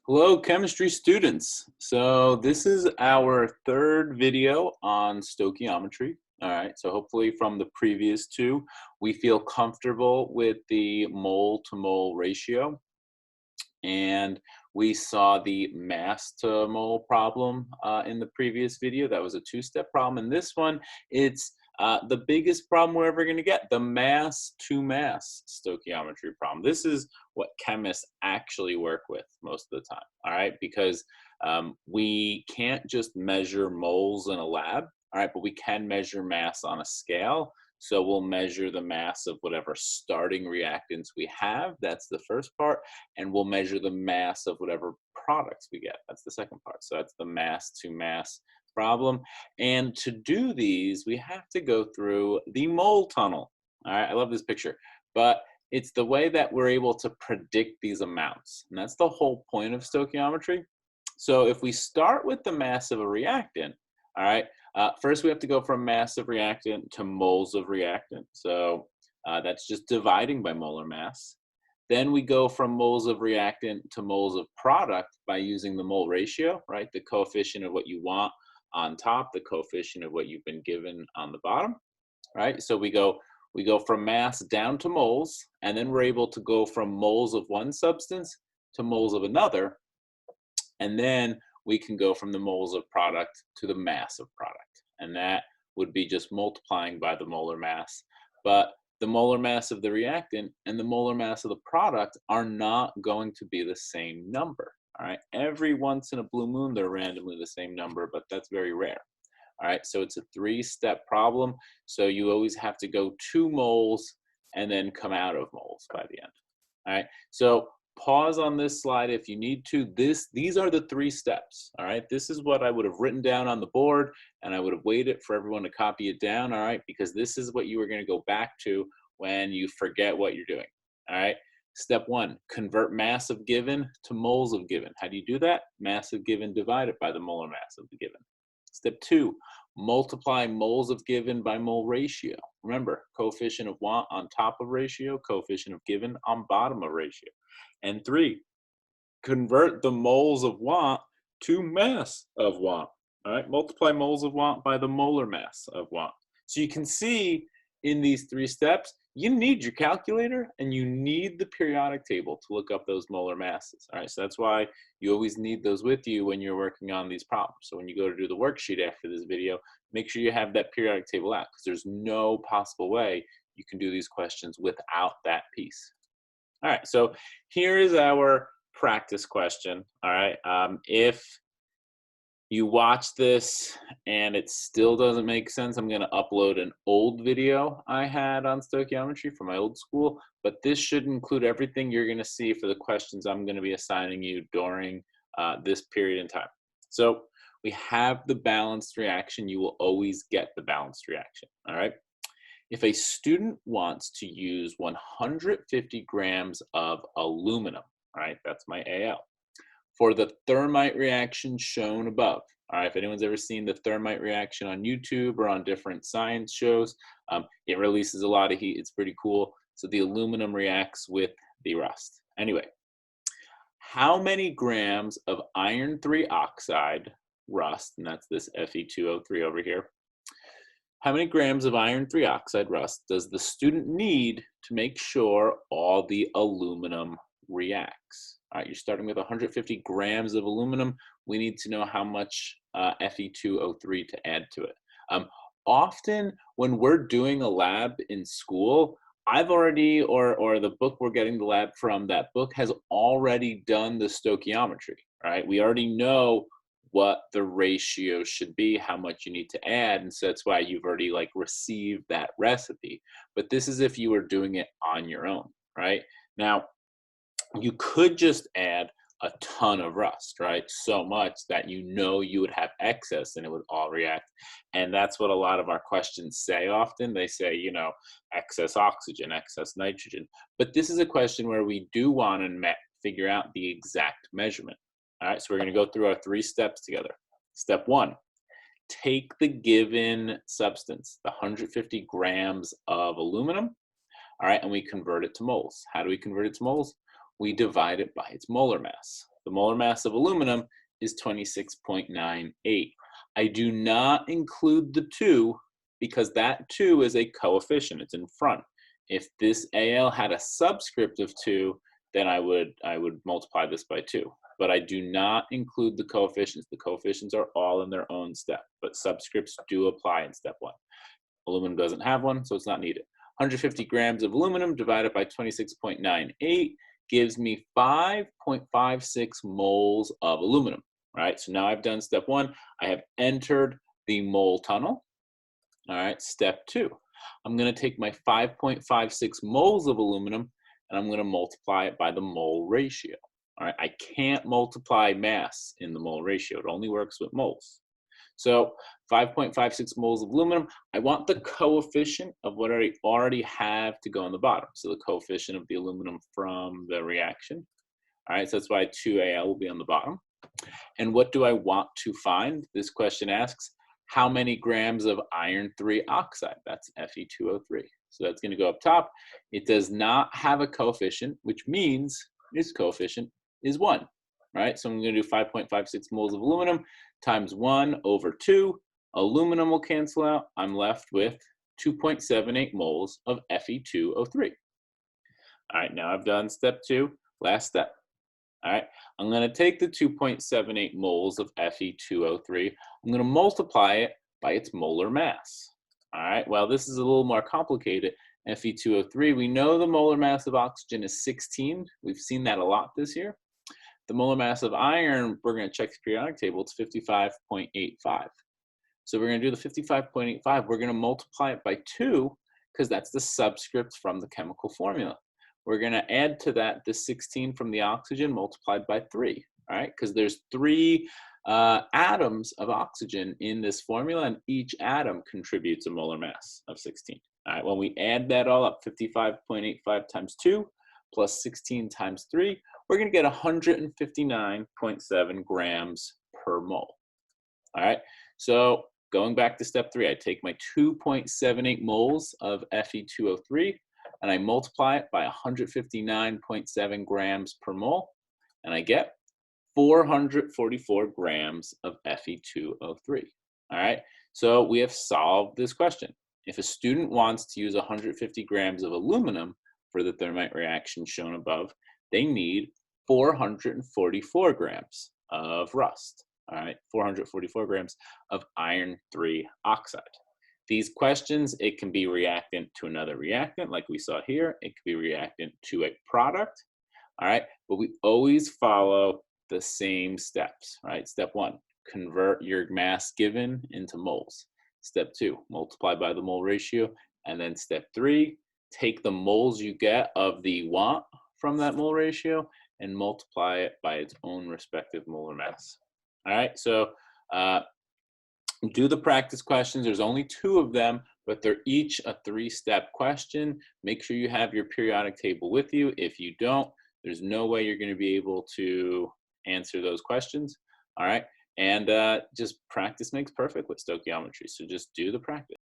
Hello, chemistry students. So this is our third video on stoichiometry. All right, so hopefully from the previous two, we feel comfortable with the mole to mole ratio. And we saw the mass to mole problem in the previous video. That was a two-step problem. In this one, it's the biggest problem we're ever going to get, the mass to mass stoichiometry problem. This is what chemists actually work with most of the time, all right? Because we can't just measure moles in a lab, all right, but we can measure mass on a scale. So we'll measure the mass of whatever starting reactants we have. That's the first part. And we'll measure the mass of whatever products we get. That's the second part. So that's the mass to mass problem. And to do these, we have to go through the mole tunnel. All right, I love this picture. But it's the way that we're able to predict these amounts. And that's the whole point of stoichiometry. So if we start with the mass of a reactant, all right, first we have to go from mass of reactant to moles of reactant. So that's just dividing by molar mass. Then we go from moles of reactant to moles of product by using the mole ratio, right? The coefficient of what you want on top, the coefficient of what you've been given on the bottom, right? So we go from mass down to moles, and then we're able to go from moles of one substance to moles of another, and then we can go from the moles of product to the mass of product. And that would be just multiplying by the molar mass. But the molar mass of the reactant and the molar mass of the product are not going to be the same number. All right. Every once in a blue moon, they're randomly the same number, but that's very rare. All right. So it's a three-step problem. So you always have to go 2 moles and then come out of moles by the end. All right. So pause on this slide if you need to. These are the 3 steps. All right. This is what I would have written down on the board, and I would have waited for everyone to copy it down. All right. Because this is what you are going to go back to when you forget what you're doing. All right. Step 1, convert mass of given to moles of given. How do you do that? Mass of given divided by the molar mass of the given. Step 2, multiply moles of given by mole ratio. Remember, coefficient of want on top of ratio, coefficient of given on bottom of ratio. And 3, convert the moles of want to mass of want. All right, multiply moles of want by the molar mass of want. So you can see in these 3 steps, you need your calculator and you need the periodic table to look up those molar masses. All right, so that's why you always need those with you when you're working on these problems. So when you go to do the worksheet after this video, make sure you have that periodic table out, because there's no possible way you can do these questions without that piece. All right, so here is our practice question. All right, if you watch this and it still doesn't make sense, I'm going to upload an old video I had on stoichiometry from my old school, but this should include everything you're going to see for the questions I'm going to be assigning you during this period in time. So we have the balanced reaction. You will always get the balanced reaction, all right? If a student wants to use 150 grams of aluminum, all right, that's my AL, for the thermite reaction shown above. All right, if anyone's ever seen the thermite reaction on YouTube or on different science shows, it releases a lot of heat. It's pretty cool. So the aluminum reacts with the rust. Anyway, how many grams of iron 3 oxide rust, and that's this Fe2O3 over here, how many grams of iron 3 oxide rust does the student need to make sure all the aluminum reacts? All right, you're starting with 150 grams of aluminum. We need to know how much Fe2O3 to add to it. Often when we're doing a lab in school, I've already, or the book we're getting the lab from, that book has already done the stoichiometry, right? We already know what the ratio should be, how much you need to add, and so that's why you've already like received that recipe. But this is if you were doing it on your own, right? Now, you could just add a ton of rust, right? So much that you know you would have excess and it would all react. And that's what a lot of our questions say often. They say, you know, excess oxygen, excess nitrogen. But this is a question where we do want to figure out the exact measurement. All right, so we're going to go through our 3 steps together. Step 1, take the given substance, the 150 grams of aluminum, all right, and we convert it to moles. How do we convert it to moles? We divide it by its molar mass. The molar mass of aluminum is 26.98. I do not include the 2 because that 2 is a coefficient. It's in front. If this Al had a subscript of 2, then I would multiply this by 2. But I do not include the coefficients. The coefficients are all in their own step, but subscripts do apply in step 1. Aluminum doesn't have one, so it's not needed. 150 grams of aluminum divided by 26.98 gives me 5.56 moles of aluminum. All right, so now I've done step 1. I have entered the mole tunnel. All right, step 2. I'm going to take my 5.56 moles of aluminum and I'm going to multiply it by the mole ratio. All right, I can't multiply mass in the mole ratio. It only works with moles. So 5.56 moles of aluminum, I want the coefficient of what I already have to go on the bottom. So the coefficient of the aluminum from the reaction. All right, so that's why 2Al will be on the bottom. And what do I want to find? This question asks, how many grams of iron 3 oxide? That's Fe2O3. So that's going to go up top. It does not have a coefficient, which means its coefficient is 1. Right? So I'm going to do 5.56 moles of aluminum times 1 over 2. Aluminum will cancel out. I'm left with 2.78 moles of Fe2O3. All right, now I've done step 2, last step. All right, I'm going to take the 2.78 moles of Fe2O3. I'm going to multiply it by its molar mass. All right, well, this is a little more complicated. Fe2O3, we know the molar mass of oxygen is 16. We've seen that a lot this year. The molar mass of iron, we're going to check the periodic table, it's 55.85. So we're going to do the 55.85. We're going to multiply it by 2 because that's the subscript from the chemical formula. We're going to add to that the 16 from the oxygen multiplied by 3, all right? Because there's 3 atoms of oxygen in this formula, and each atom contributes a molar mass of 16. All right, when we add that all up, 55.85 times 2 plus 16 times 3, we're going to get 159.7 grams per mole. All right, so going back to step 3, I take my 2.78 moles of Fe2O3 and I multiply it by 159.7 grams per mole, and I get 444 grams of Fe2O3. All right, so we have solved this question. If a student wants to use 150 grams of aluminum for the thermite reaction shown above, they need 444 grams of rust. All right, 444 grams of iron 3 oxide. These questions, it can be reactant to another reactant like we saw here. It could be reactant to a product. All right, but we always follow the same steps, right? Step 1, convert your mass given into moles. Step 2, multiply by the mole ratio. And then step 3, take the moles you get of the want from that mole ratio and multiply it by its own respective molar mass. All right, so do the practice questions. There's only 2 of them, but they're each a 3-step question. Make sure you have your periodic table with you. If you don't, there's no way you're going to be able to answer those questions. All right, and just practice makes perfect with stoichiometry. So just do the practice.